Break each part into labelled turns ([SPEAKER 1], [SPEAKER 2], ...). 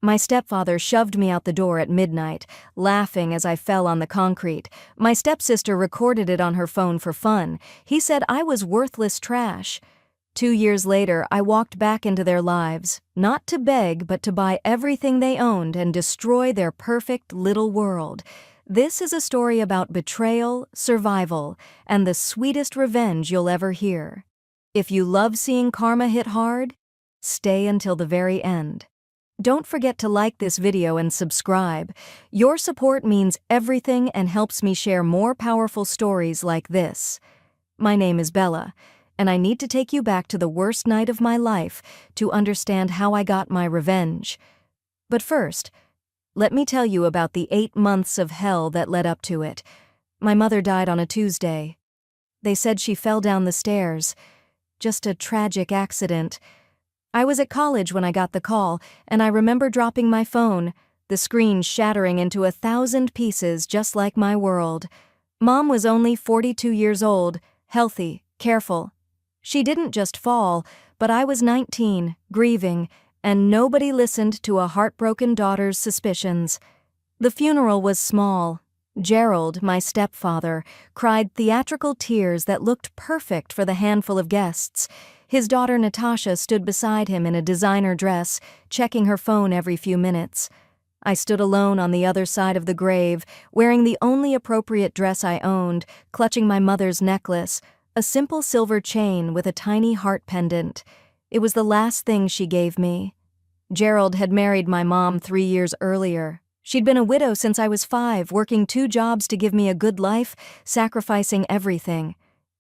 [SPEAKER 1] My stepfather shoved me out the door at midnight, laughing as I fell on the concrete. My stepsister recorded it on her phone for fun. He said I was worthless trash. 2 years later, I walked back into their lives, not to beg, but to buy everything they owned and destroy their perfect little world. This is a story about betrayal, survival, and the sweetest revenge you'll ever hear. If you love seeing karma hit hard, stay until the very end. Don't forget to like this video and subscribe. Your support means everything and helps me share more powerful stories like this. My name is Bella, and I need to take you back to the worst night of my life to understand how I got my revenge. But first, let me tell you about the 8 months of hell that led up to it. My mother died on a Tuesday. They said she fell down the stairs. Just a tragic accident. I was at college when I got the call, and I remember dropping my phone, the screen shattering into 1,000 pieces just like my world. Mom was only 42 years old, healthy, careful. She didn't just fall, but I was 19, grieving, and nobody listened to a heartbroken daughter's suspicions. The funeral was small. Gerald, my stepfather, cried theatrical tears that looked perfect for the handful of guests. His daughter Natasha stood beside him in a designer dress, checking her phone every few minutes. I stood alone on the other side of the grave, wearing the only appropriate dress I owned, clutching my mother's necklace, a simple silver chain with a tiny heart pendant. It was the last thing she gave me. Gerald had married my mom 3 years earlier. She'd been a widow since I was 5, working 2 jobs to give me a good life, sacrificing everything.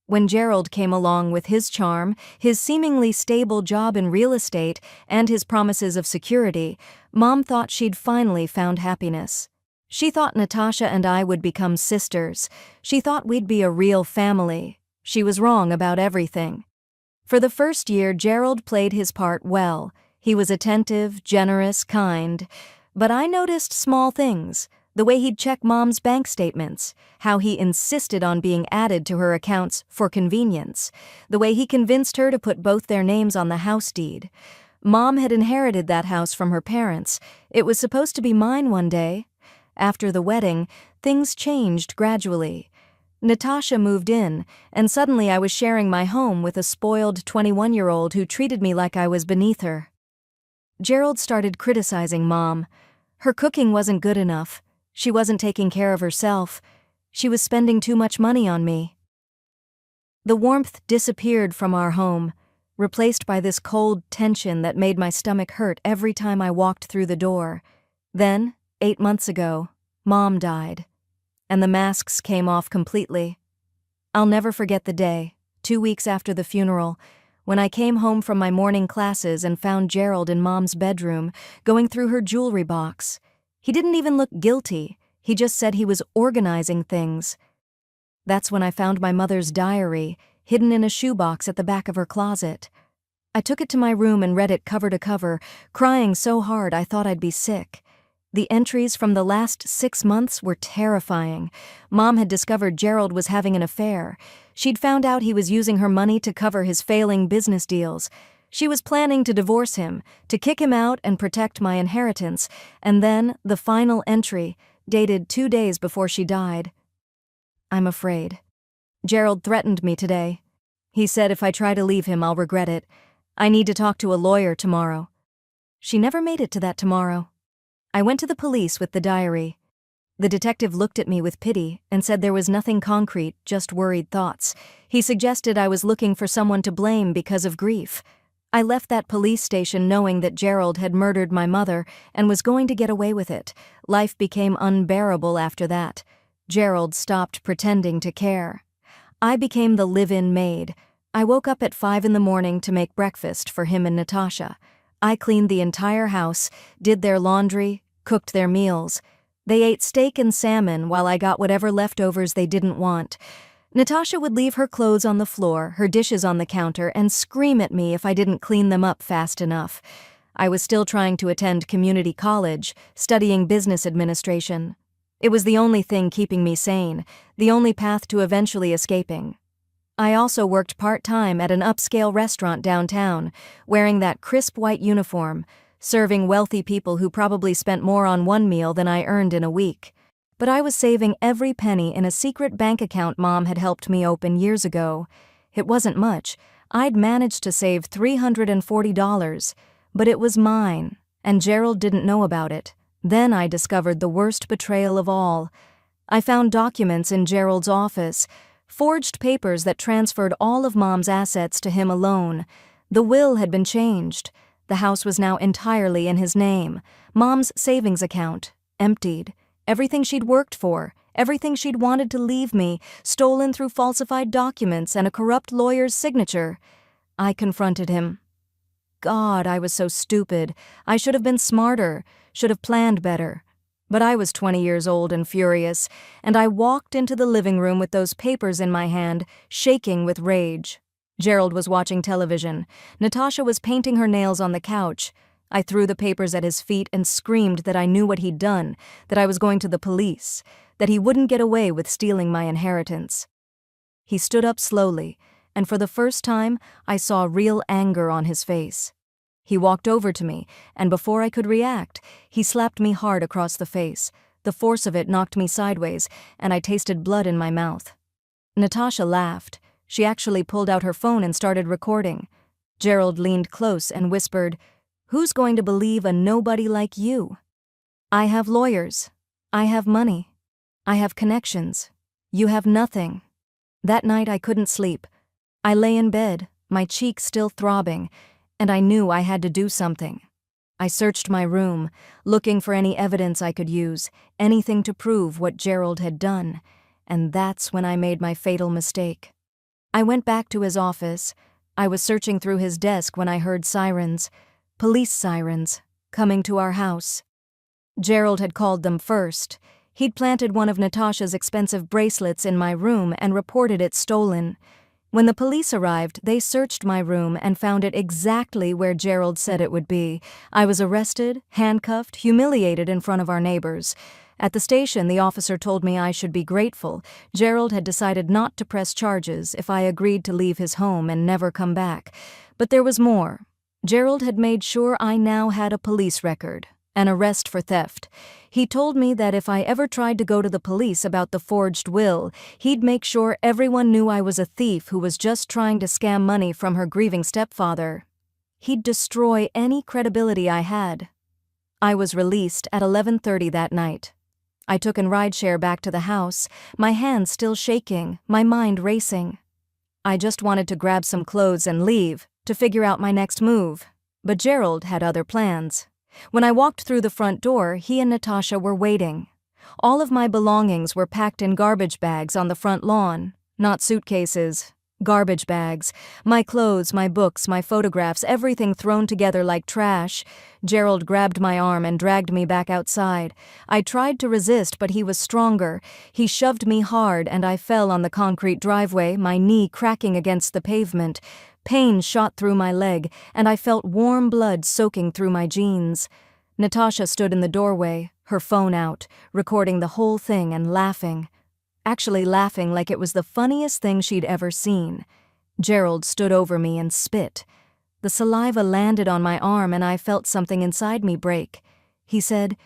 [SPEAKER 1] When Gerald came along with his charm, his seemingly stable job in real estate, and his promises of security, Mom thought she'd finally found happiness. She thought Natasha and I would become sisters. She thought we'd be a real family. She was wrong about everything. For the first year, Gerald played his part well. He was attentive, generous, kind. But I noticed small things. The way he'd check Mom's bank statements, how he insisted on being added to her accounts for convenience, the way he convinced her to put both their names on the house deed. Mom had inherited that house from her parents. It was supposed to be mine one day. After the wedding, things changed gradually. Natasha moved in, and suddenly I was sharing my home with a spoiled 21-year-old who treated me like I was beneath her. Gerald started criticizing Mom. Her cooking wasn't good enough. She wasn't taking care of herself. She was spending too much money on me. The warmth disappeared from our home, replaced by this cold tension that made my stomach hurt every time I walked through the door. Then, 8 months ago, Mom died, and the masks came off completely. I'll never forget the day, 2 weeks after the funeral, when I came home from my morning classes and found Gerald in Mom's bedroom, going through her jewelry box. He didn't even look guilty. He just said he was organizing things. That's when I found my mother's diary, hidden in a shoebox at the back of her closet. I took it to my room and read it cover to cover, crying so hard I thought I'd be sick. The entries from the last 6 months were terrifying. Mom had discovered Gerald was having an affair. She'd found out he was using her money to cover his failing business deals. She was planning to divorce him, to kick him out and protect my inheritance, and then the final entry, dated 2 days before she died. I'm afraid. Gerald threatened me today. He said if I try to leave him, I'll regret it. I need to talk to a lawyer tomorrow. She never made it to that tomorrow. I went to the police with the diary. The detective looked at me with pity and said there was nothing concrete, just worried thoughts. He suggested I was looking for someone to blame because of grief. I left that police station knowing that Gerald had murdered my mother and was going to get away with it. Life became unbearable after that. Gerald stopped pretending to care. I became the live-in maid. I woke up at 5 in the morning to make breakfast for him and Natasha. I cleaned the entire house, did their laundry, cooked their meals. They ate steak and salmon while I got whatever leftovers they didn't want. Natasha would leave her clothes on the floor, her dishes on the counter, and scream at me if I didn't clean them up fast enough. I was still trying to attend community college, studying business administration. It was the only thing keeping me sane, the only path to eventually escaping. I also worked part-time at an upscale restaurant downtown, wearing that crisp white uniform, serving wealthy people who probably spent more on one meal than I earned in a week. But I was saving every penny in a secret bank account Mom had helped me open years ago. It wasn't much. I'd managed to save $340, but it was mine, and Gerald didn't know about it. Then I discovered the worst betrayal of all. I found documents in Gerald's office, forged papers that transferred all of Mom's assets to him alone. The will had been changed. The house was now entirely in his name. Mom's savings account, emptied. Everything she'd worked for, everything she'd wanted to leave me, stolen through falsified documents and a corrupt lawyer's signature. I confronted him. God, I was so stupid. I should have been smarter, should have planned better. But I was 20 years old and furious, and I walked into the living room with those papers in my hand, shaking with rage. Gerald was watching television. Natasha was painting her nails on the couch. I threw the papers at his feet and screamed that I knew what he'd done, that I was going to the police, that he wouldn't get away with stealing my inheritance. He stood up slowly, and for the first time, I saw real anger on his face. He walked over to me, and before I could react, he slapped me hard across the face. The force of it knocked me sideways, and I tasted blood in my mouth. Natasha laughed. She actually pulled out her phone and started recording. Gerald leaned close and whispered, "Who's going to believe a nobody like you? I have lawyers. I have money. I have connections. You have nothing." That night I couldn't sleep. I lay in bed, my cheeks still throbbing, and I knew I had to do something. I searched my room, looking for any evidence I could use, anything to prove what Gerald had done, and that's when I made my fatal mistake. I went back to his office. I was searching through his desk when I heard sirens, police sirens, coming to our house. Gerald had called them first. He'd planted one of Natasha's expensive bracelets in my room and reported it stolen. When the police arrived, they searched my room and found it exactly where Gerald said it would be. I was arrested, handcuffed, humiliated in front of our neighbors. At the station, the officer told me I should be grateful. Gerald had decided not to press charges if I agreed to leave his home and never come back. But there was more. Gerald had made sure I now had a police record, an arrest for theft. He told me that if I ever tried to go to the police about the forged will, he'd make sure everyone knew I was a thief who was just trying to scam money from her grieving stepfather. He'd destroy any credibility I had. I was released at 11:30 that night. I took an rideshare back to the house, my hands still shaking, my mind racing. I just wanted to grab some clothes and leave, to figure out my next move. But Gerald had other plans. When I walked through the front door, he and Natasha were waiting. All of my belongings were packed in garbage bags on the front lawn. Not suitcases, garbage bags. My clothes, my books, my photographs, everything thrown together like trash. Gerald grabbed my arm and dragged me back outside. I tried to resist, but he was stronger. He shoved me hard, and I fell on the concrete driveway, my knee cracking against the pavement. Pain shot through my leg, and I felt warm blood soaking through my jeans. Natasha stood in the doorway, her phone out, recording the whole thing and laughing. Actually laughing like it was the funniest thing she'd ever seen. Gerald stood over me and spit. The saliva landed on my arm and I felt something inside me break. He said,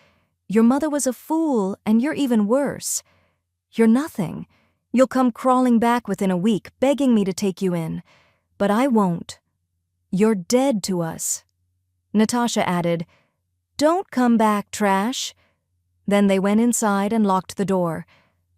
[SPEAKER 1] "Your mother was a fool, and you're even worse. You're nothing. You'll come crawling back within a week, begging me to take you in. But I won't. You're dead to us." Natasha added, "Don't come back, trash." Then they went inside and locked the door.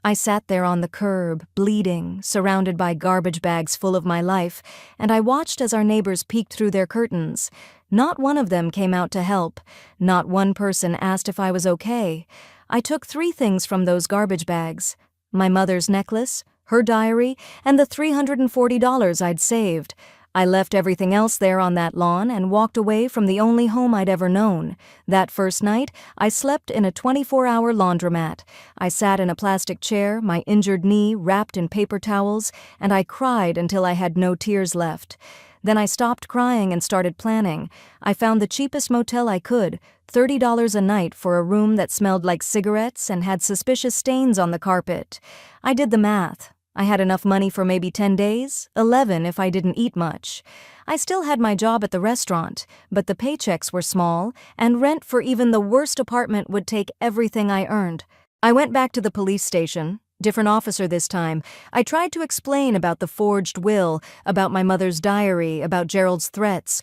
[SPEAKER 1] I sat there on the curb, bleeding, surrounded by garbage bags full of my life, and I watched as our neighbors peeked through their curtains. Not one of them came out to help. Not one person asked if I was okay. I took 3 things from those garbage bags: my mother's necklace, her diary, and the $340 I'd saved. I left everything else there on that lawn and walked away from the only home I'd ever known. That first night, I slept in a 24-hour laundromat. I sat in a plastic chair, my injured knee wrapped in paper towels, and I cried until I had no tears left. Then I stopped crying and started planning. I found the cheapest motel I could, $30 a night for a room that smelled like cigarettes and had suspicious stains on the carpet. I did the math. I had enough money for maybe 10 days, 11 if I didn't eat much. I still had my job at the restaurant, but the paychecks were small, and rent for even the worst apartment would take everything I earned. I went back to the police station. Different officer this time. I tried to explain about the forged will, about my mother's diary, about Gerald's threats.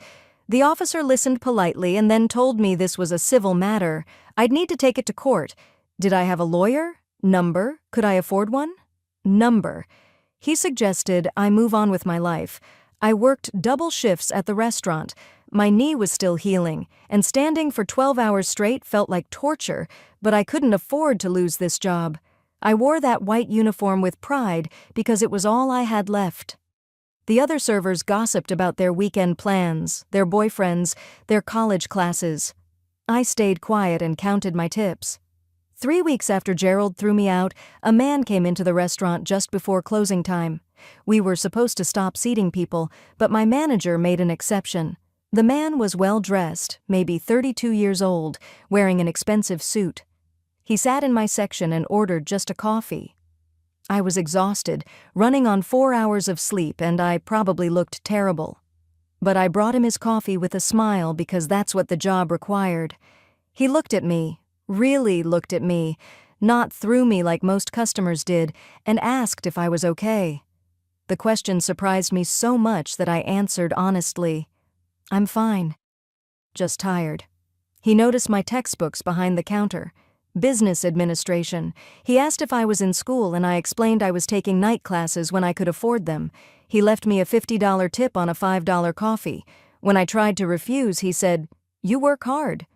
[SPEAKER 1] The officer listened politely and then told me this was a civil matter. I'd need to take it to court. Did I have a lawyer? Number? Could I afford one? Number. He suggested I move on with my life. I worked double shifts at the restaurant. My knee was still healing, and standing for 12 hours straight felt like torture, but I couldn't afford to lose this job. I wore that white uniform with pride because it was all I had left. The other servers gossiped about their weekend plans, their boyfriends, their college classes. I stayed quiet and counted my tips. 3 weeks after Gerald threw me out, a man came into the restaurant just before closing time. We were supposed to stop seating people, but my manager made an exception. The man was well-dressed, maybe 32 years old, wearing an expensive suit. He sat in my section and ordered just a coffee. I was exhausted, running on 4 hours of sleep, and I probably looked terrible. But I brought him his coffee with a smile because that's what the job required. He looked at me, really looked at me, not through me like most customers did, and asked if I was okay. The question surprised me so much that I answered honestly, "I'm fine. Just tired." He noticed my textbooks behind the counter. Business administration. He asked if I was in school, and I explained I was taking night classes when I could afford them. He left me a $50 tip on a $5 coffee. When I tried to refuse, he said, "You work hard."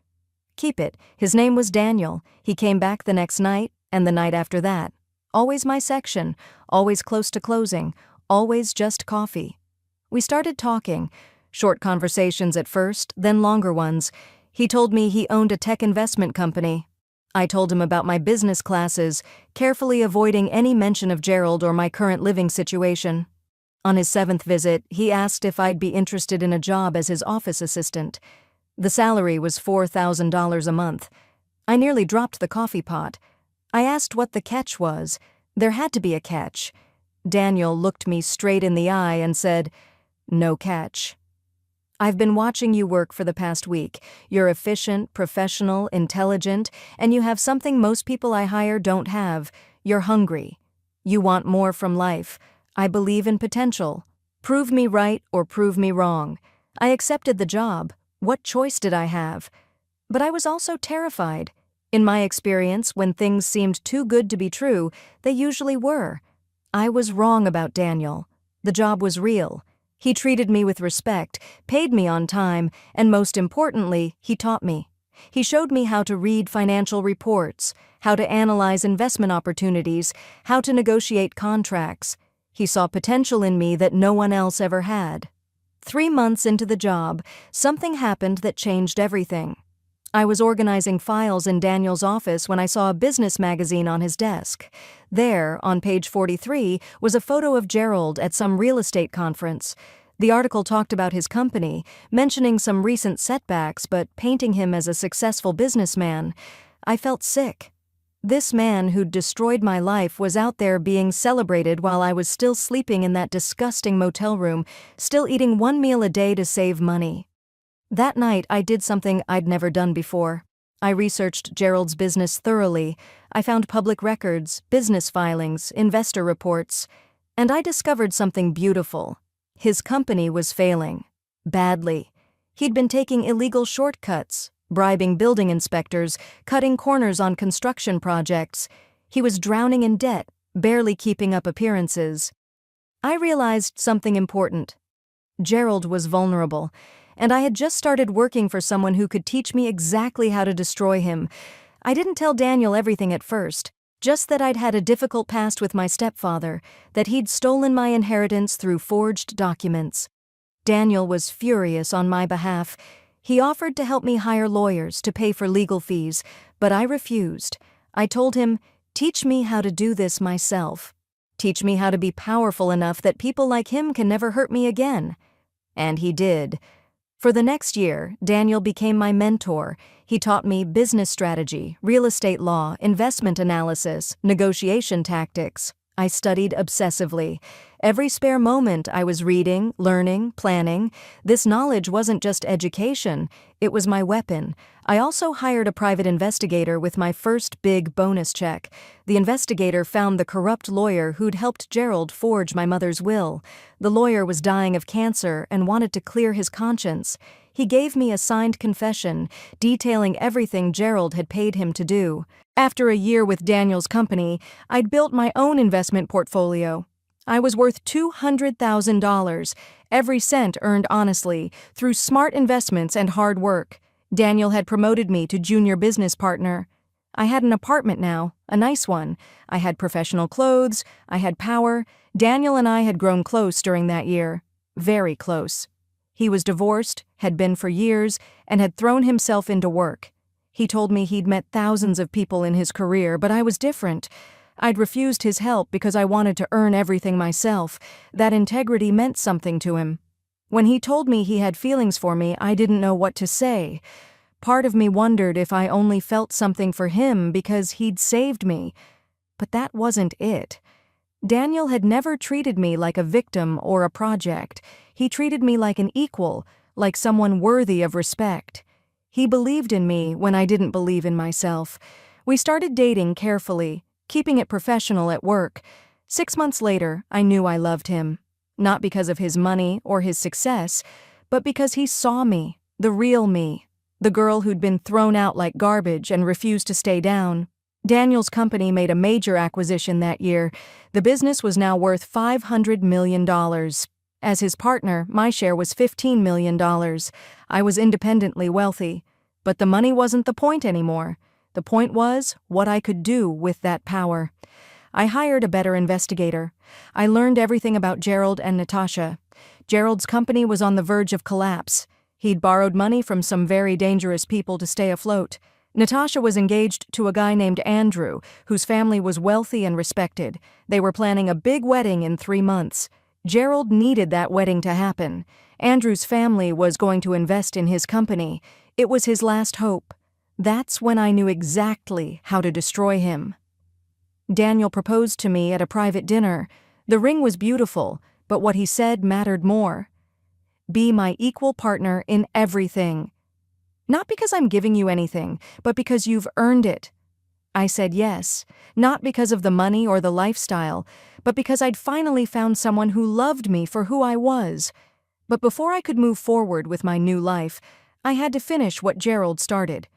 [SPEAKER 1] Keep it. His name was Daniel. He came back the next night, and the night after that. Always my section, always close to closing, always just coffee. We started talking. Short conversations at first, then longer ones. He told me he owned a tech investment company. I told him about my business classes, carefully avoiding any mention of Gerald or my current living situation. On his 7th visit, he asked if I'd be interested in a job as his office assistant. The salary was $4,000 a month. I nearly dropped the coffee pot. I asked what the catch was. There had to be a catch. Daniel looked me straight in the eye and said, "No catch. I've been watching you work for the past week. You're efficient, professional, intelligent, and you have something most people I hire don't have. You're hungry. You want more from life. I believe in potential. Prove me right or prove me wrong." I accepted the job. What choice did I have? But I was also terrified. In my experience, when things seemed too good to be true, they usually were. I was wrong about Daniel. The job was real. He treated me with respect, paid me on time, and most importantly, he taught me. He showed me how to read financial reports, how to analyze investment opportunities, how to negotiate contracts. He saw potential in me that no one else ever had. 3 months into the job, something happened that changed everything. I was organizing files in Daniel's office when I saw a business magazine on his desk. There, on page 43, was a photo of Gerald at some real estate conference. The article talked about his company, mentioning some recent setbacks but painting him as a successful businessman. I felt sick. This man who'd destroyed my life was out there being celebrated while I was still sleeping in that disgusting motel room, still eating 1 meal a day to save money. That night, I did something I'd never done before. I researched Gerald's business thoroughly. I found public records, business filings, investor reports, and I discovered something beautiful. His company was failing. Badly. He'd been taking illegal shortcuts, bribing building inspectors, cutting corners on construction projects. He was drowning in debt, barely keeping up appearances. I realized something important. Gerald was vulnerable, and I had just started working for someone who could teach me exactly how to destroy him. I didn't tell Daniel everything at first, just that I'd had a difficult past with my stepfather, that he'd stolen my inheritance through forged documents. Daniel was furious on my behalf. He offered to help me hire lawyers to pay for legal fees, but I refused. I told him, "Teach me how to do this myself. Teach me how to be powerful enough that people like him can never hurt me again." And he did. For the next year, Daniel became my mentor. He taught me business strategy, real estate law, investment analysis, negotiation tactics. I studied obsessively. Every spare moment I was reading, learning, planning. This knowledge wasn't just education, it was my weapon. I also hired a private investigator with my first big bonus check. The investigator found the corrupt lawyer who'd helped Gerald forge my mother's will. The lawyer was dying of cancer and wanted to clear his conscience. He gave me a signed confession, detailing everything Gerald had paid him to do. After a year with Daniel's company, I'd built my own investment portfolio. I was worth $200,000, every cent earned honestly, through smart investments and hard work. Daniel had promoted me to junior business partner. I had an apartment now, a nice one. I had professional clothes, I had power. Daniel and I had grown close during that year. Very close. He was divorced, had been for years, and had thrown himself into work. He told me he'd met thousands of people in his career, but I was different. I'd refused his help because I wanted to earn everything myself. That integrity meant something to him. When he told me he had feelings for me, I didn't know what to say. Part of me wondered if I only felt something for him because he'd saved me. But that wasn't it. Daniel had never treated me like a victim or a project. He treated me like an equal, like someone worthy of respect. He believed in me when I didn't believe in myself. We started dating carefully, keeping it professional at work. 6 months later, I knew I loved him. Not because of his money or his success, but because he saw me, the real me, the girl who'd been thrown out like garbage and refused to stay down. Daniel's company made a major acquisition that year. The business was now worth $500 million. As his partner, my share was $15 million. I was independently wealthy. But the money wasn't the point anymore. The point was what I could do with that power. I hired a better investigator. I learned everything about Gerald and Natasha. Gerald's company was on the verge of collapse. He'd borrowed money from some very dangerous people to stay afloat. Natasha was engaged to a guy named Andrew, whose family was wealthy and respected. They were planning a big wedding in 3 months. Gerald needed that wedding to happen. Andrew's family was going to invest in his company. It was his last hope. That's when I knew exactly how to destroy him. Daniel proposed to me at a private dinner. The ring was beautiful, but what he said mattered more. Be my equal partner in everything. Not because I'm giving you anything, but because you've earned it. I said yes, not because of the money or the lifestyle, but because I'd finally found someone who loved me for who I was. But before I could move forward with my new life, I had to finish what Gerald started.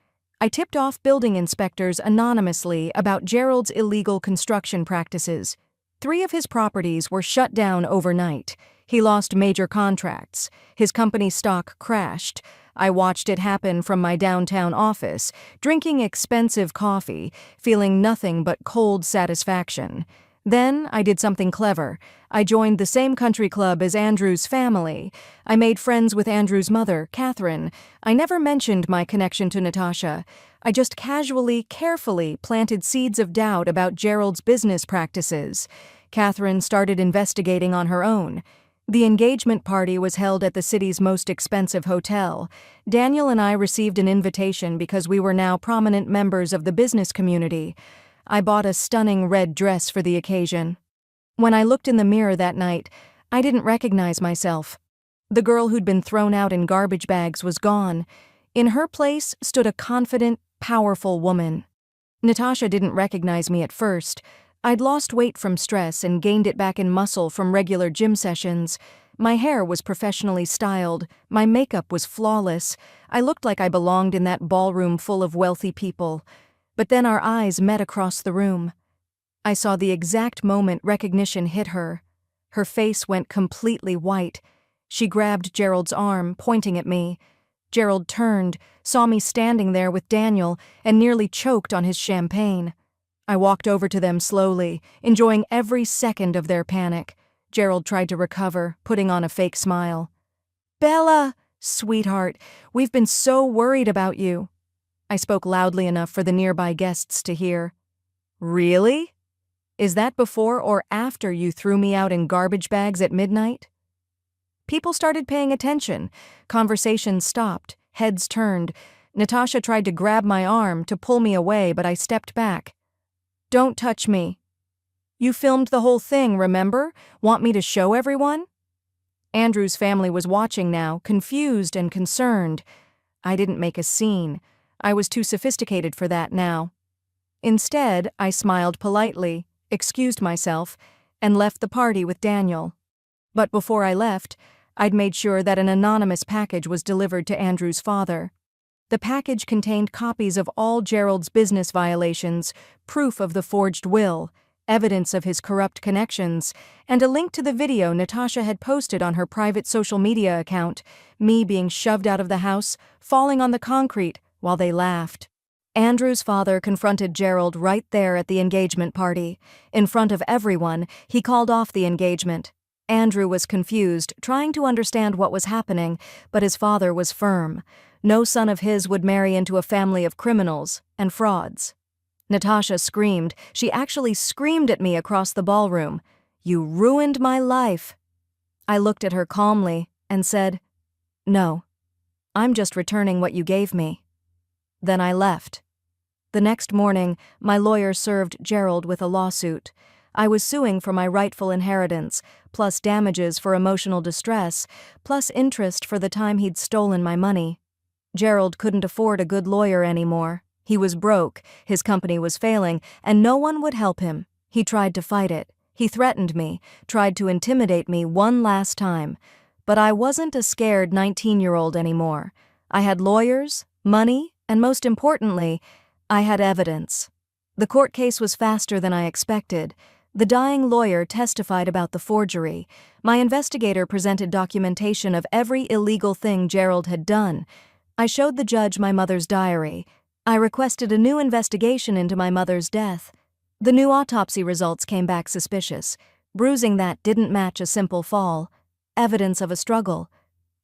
[SPEAKER 1] I tipped off building inspectors anonymously about Gerald's illegal construction practices. 3 of his properties were shut down overnight. He lost major contracts. His company's stock crashed. I watched it happen from my downtown office, drinking expensive coffee, feeling nothing but cold satisfaction. Then I did something clever. I joined the same country club as Andrew's family. I made friends with Andrew's mother, Catherine. I never mentioned my connection to Natasha. I just casually, carefully planted seeds of doubt about Gerald's business practices. Catherine started investigating on her own. The engagement party was held at the city's most expensive hotel. Daniel and I received an invitation because we were now prominent members of the business community. I bought a stunning red dress for the occasion. When I looked in the mirror that night, I didn't recognize myself. The girl who'd been thrown out in garbage bags was gone. In her place stood a confident, powerful woman. Natasha didn't recognize me at first. I'd lost weight from stress and gained it back in muscle from regular gym sessions. My hair was professionally styled. My makeup was flawless. I looked like I belonged in that ballroom full of wealthy people. But then our eyes met across the room. I saw the exact moment recognition hit her. Her face went completely white. She grabbed Gerald's arm, pointing at me. Gerald turned, saw me standing there with Daniel, and nearly choked on his champagne. I walked over to them slowly, enjoying every second of their panic. Gerald tried to recover, putting on a fake smile. "Bella, sweetheart, we've been so worried about you." I spoke loudly enough for the nearby guests to hear. "Really? Is that before or after you threw me out in garbage bags at midnight?" People started paying attention. Conversations stopped. Heads turned. Natasha tried to grab my arm to pull me away, but I stepped back. "Don't touch me." You filmed the whole thing, remember? Want me to show everyone? Andrew's family was watching now, confused and concerned. I didn't make a scene. I was too sophisticated for that now. Instead, I smiled politely, excused myself, and left the party with Daniel. But before I left, I'd made sure that an anonymous package was delivered to Andrew's father. The package contained copies of all Gerald's business violations, proof of the forged will, evidence of his corrupt connections, and a link to the video Natasha had posted on her private social media account, me being shoved out of the house, falling on the concrete, while they laughed. Andrew's father confronted Gerald right there at the engagement party. In front of everyone, he called off the engagement. Andrew was confused, trying to understand what was happening, but his father was firm. No son of his would marry into a family of criminals and frauds. Natasha screamed. She actually screamed at me across the ballroom. "You ruined my life." I looked at her calmly and said, "No, I'm just returning what you gave me." Then I left. The next morning, my lawyer served Gerald with a lawsuit. I was suing for my rightful inheritance, plus damages for emotional distress, plus interest for the time he'd stolen my money. Gerald couldn't afford a good lawyer anymore. He was broke, his company was failing, and no one would help him. He tried to fight it. He threatened me, tried to intimidate me one last time. But I wasn't a scared 19-year-old anymore. I had lawyers, money, and most importantly, I had evidence. The court case was faster than I expected. The dying lawyer testified about the forgery. My investigator presented documentation of every illegal thing Gerald had done. I showed the judge my mother's diary. I requested a new investigation into my mother's death. The new autopsy results came back suspicious. Bruising that didn't match a simple fall. Evidence of a struggle.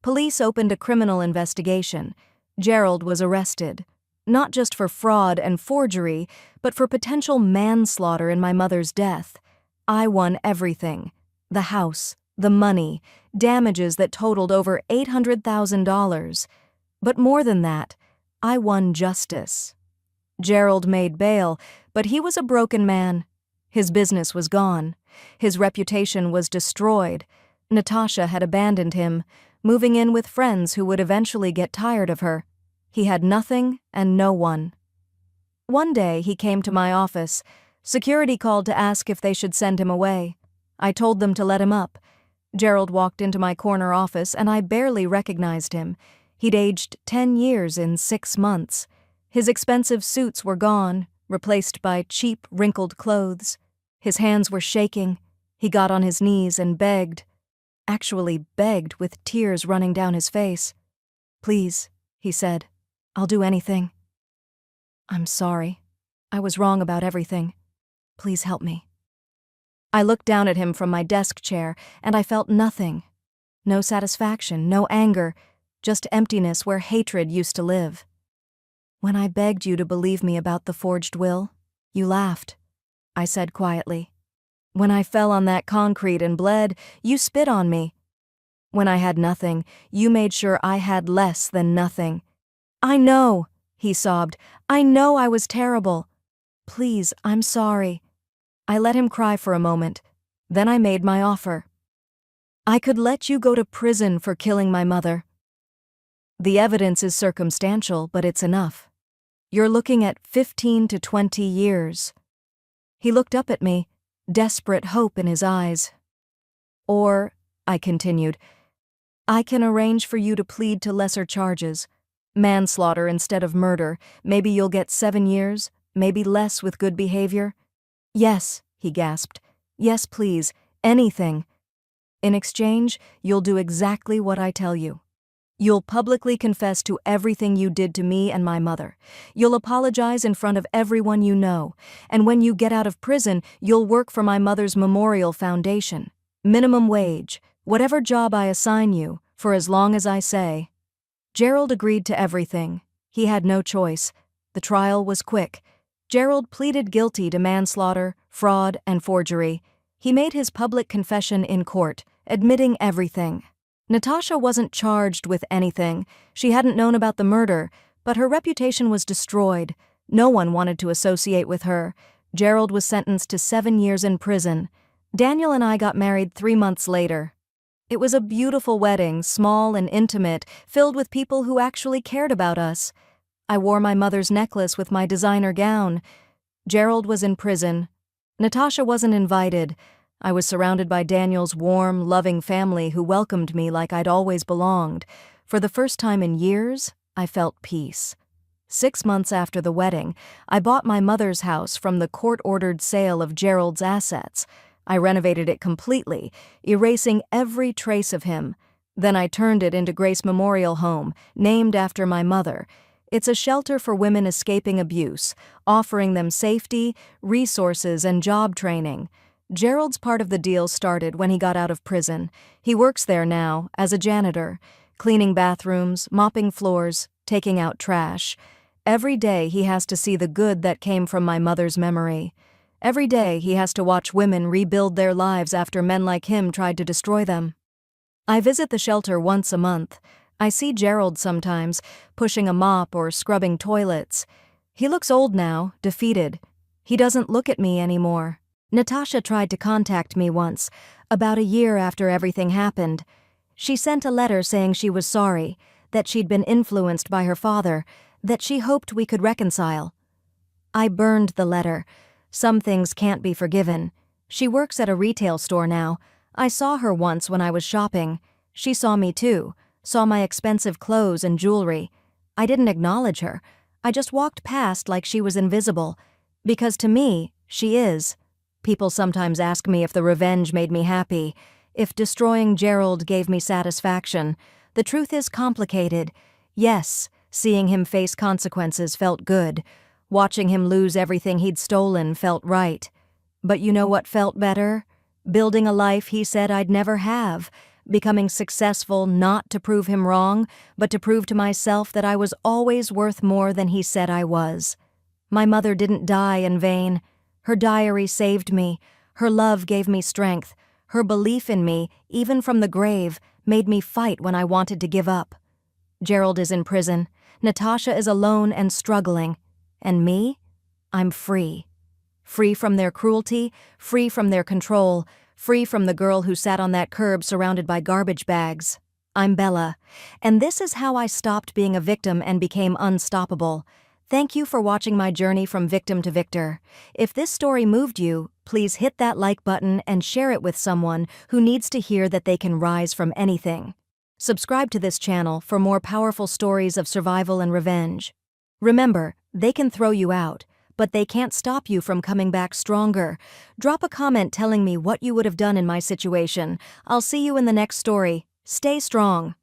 [SPEAKER 1] Police opened a criminal investigation. Gerald was arrested. Not just for fraud and forgery, but for potential manslaughter in my mother's death. I won everything. The house, the money, damages that totaled over $800,000. But more than that, I won justice. Gerald made bail, but he was a broken man. His business was gone. His reputation was destroyed. Natasha had abandoned him, moving in with friends who would eventually get tired of her. He had nothing and no one. One day he came to my office. Security called to ask if they should send him away. I told them to let him up. Gerald walked into my corner office and I barely recognized him. He'd aged 10 years in 6 months. His expensive suits were gone, replaced by cheap, wrinkled clothes. His hands were shaking. He got on his knees and begged. Actually begged with tears running down his face. "Please," he said, "I'll do anything. I'm sorry. I was wrong about everything. Please help me." I looked down at him from my desk chair, and I felt nothing. No satisfaction, no anger, just emptiness where hatred used to live. "When I begged you to believe me about the forged will, you laughed," I said quietly. "When I fell on that concrete and bled, you spit on me. When I had nothing, you made sure I had less than nothing. I know," he sobbed. "I know I was terrible. Please, I'm sorry." I let him cry for a moment. Then I made my offer. "I could let you go to prison for killing my mother. The evidence is circumstantial, but it's enough. You're looking at 15 to 20 years. He looked up at me, desperate hope in his eyes. "Or," I continued, "I can arrange for you to plead to lesser charges. Manslaughter instead of murder. Maybe you'll get 7 years, maybe less with good behavior." "Yes," he gasped. "Yes, please. Anything. In exchange, you'll do exactly what I tell you. You'll publicly confess to everything you did to me and my mother. You'll apologize in front of everyone you know. And when you get out of prison, you'll work for my mother's memorial foundation. Minimum wage, whatever job I assign you, for as long as I say." Gerald agreed to everything. He had no choice. The trial was quick. Gerald pleaded guilty to manslaughter, fraud, and forgery. He made his public confession in court, admitting everything. Natasha wasn't charged with anything. She hadn't known about the murder, but her reputation was destroyed. No one wanted to associate with her. Gerald was sentenced to 7 years in prison. Daniel and I got married 3 months later. It was a beautiful wedding, small and intimate, filled with people who actually cared about us. I wore my mother's necklace with my designer gown. Gerald was in prison. Natasha wasn't invited. I was surrounded by Daniel's warm, loving family who welcomed me like I'd always belonged. For the first time in years, I felt peace. 6 months after the wedding, I bought my mother's house from the court-ordered sale of Gerald's assets. I renovated it completely, erasing every trace of him. Then I turned it into Grace Memorial Home, named after my mother. It's a shelter for women escaping abuse, offering them safety, resources, and job training. Gerald's part of the deal started when he got out of prison. He works there now as a janitor, cleaning bathrooms, mopping floors, taking out trash. Every day he has to see the good that came from my mother's memory. Every day he has to watch women rebuild their lives after men like him tried to destroy them. I visit the shelter once a month. I see Gerald sometimes, pushing a mop or scrubbing toilets. He looks old now, defeated. He doesn't look at me anymore. Natasha tried to contact me once, about a year after everything happened. She sent a letter saying she was sorry, that she'd been influenced by her father, that she hoped we could reconcile. I burned the letter. Some things can't be forgiven. She works at a retail store now. I saw her once when I was shopping. She saw me too, saw my expensive clothes and jewelry. I didn't acknowledge her. I just walked past like she was invisible. Because to me, she is. People sometimes ask me if the revenge made me happy, if destroying Gerald gave me satisfaction. The truth is complicated. Yes, seeing him face consequences felt good. Watching him lose everything he'd stolen felt right. But you know what felt better? Building a life he said I'd never have. Becoming successful not to prove him wrong, but to prove to myself that I was always worth more than he said I was. My mother didn't die in vain. Her diary saved me. Her love gave me strength. Her belief in me, even from the grave, made me fight when I wanted to give up. Gerald is in prison. Natasha is alone and struggling. And me? I'm free. Free from their cruelty, free from their control, free from the girl who sat on that curb surrounded by garbage bags. I'm Bella, and this is how I stopped being a victim and became unstoppable. Thank you for watching my journey from victim to victor. If this story moved you, please hit that like button and share it with someone who needs to hear that they can rise from anything. Subscribe to this channel for more powerful stories of survival and revenge. Remember, they can throw you out, but they can't stop you from coming back stronger. Drop a comment telling me what you would have done in my situation. I'll see you in the next story. Stay strong.